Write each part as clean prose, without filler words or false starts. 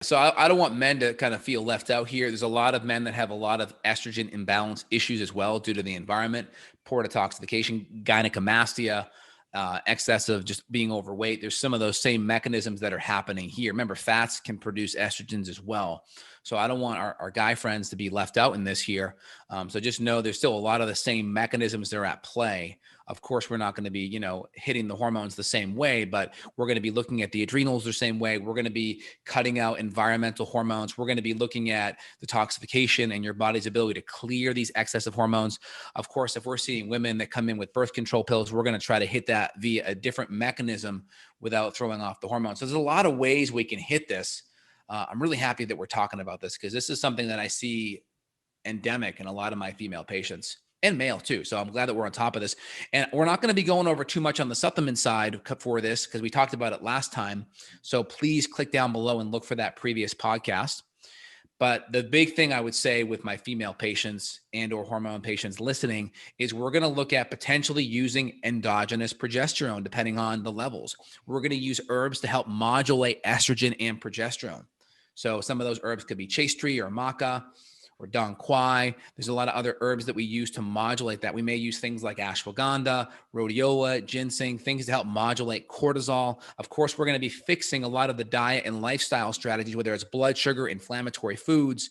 So I don't want men to kind of feel left out here. There's a lot of men that have a lot of estrogen imbalance issues as well due to the environment, poor detoxification, gynecomastia, excess of just being overweight. There's some of those same mechanisms that are happening here. Remember, fats can produce estrogens as well. So I don't want our guy friends to be left out in this here. So just know there's still a lot of the same mechanisms that are at play. Of course, we're not going to be, hitting the hormones the same way, but we're going to be looking at the adrenals the same way. We're going to be cutting out environmental hormones. We're going to be looking at detoxification and your body's ability to clear these excessive hormones. Of course, if we're seeing women that come in with birth control pills, we're going to try to hit that via a different mechanism without throwing off the hormones. So there's a lot of ways we can hit this. I'm really happy that we're talking about this because this is something that I see endemic in a lot of my female patients and male too. So I'm glad that we're on top of this. And we're not going to be going over too much on the supplement side for this because we talked about it last time. So please click down below and look for that previous podcast. But the big thing I would say with my female patients and or hormone patients listening is we're going to look at potentially using endogenous progesterone depending on the levels. We're going to use herbs to help modulate estrogen and progesterone. So some of those herbs could be chaste tree or maca or dong quai. There's a lot of other herbs that we use to modulate that. We may use things like ashwagandha, rhodiola, ginseng, things to help modulate cortisol. Of course, we're going to be fixing a lot of the diet and lifestyle strategies, whether it's blood sugar, inflammatory foods,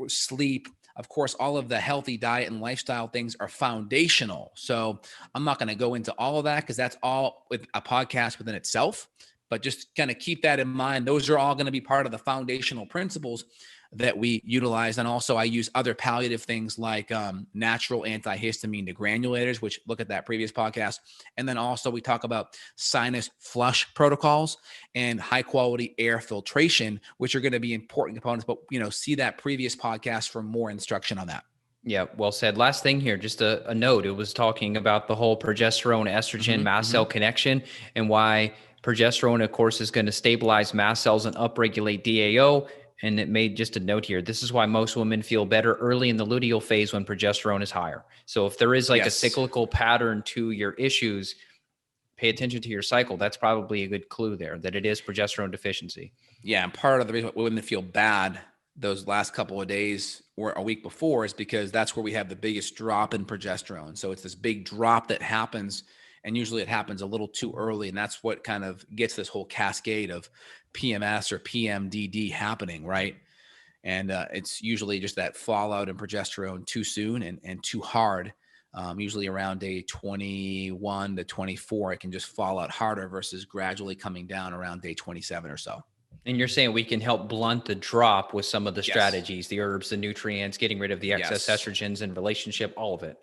sleep. Of course, all of the healthy diet and lifestyle things are foundational. So I'm not going to go into all of that because that's all with a podcast within itself. But just kind of keep that in mind. Those are all going to be part of the foundational principles that we utilize. And also I use other palliative things like natural antihistamine degranulators, which look at that previous podcast. And then also we talk about sinus flush protocols and high quality air filtration, which are going to be important components, but see that previous podcast for more instruction on that. Yeah, well said. Last thing here, just a note. It was talking about the whole progesterone, estrogen, mast cell connection and why progesterone, of course, is going to stabilize mast cells and upregulate DAO. And it made just a note here. This is why most women feel better early in the luteal phase when progesterone is higher. So if there is like a cyclical pattern to your issues, pay attention to your cycle. That's probably a good clue there that it is progesterone deficiency. Yeah. And part of the reason why women feel bad those last couple of days or a week before is because that's where we have the biggest drop in progesterone. So it's this big drop that happens, and usually it happens a little too early. And that's what kind of gets this whole cascade of PMS or PMDD happening, right? And it's usually just that fallout in progesterone too soon and too hard. Usually around day 21 to 24, it can just fall out harder versus gradually coming down around day 27 or so. And you're saying we can help blunt the drop with some of the strategies, the herbs, the nutrients, getting rid of the excess estrogens and relationship, all of it.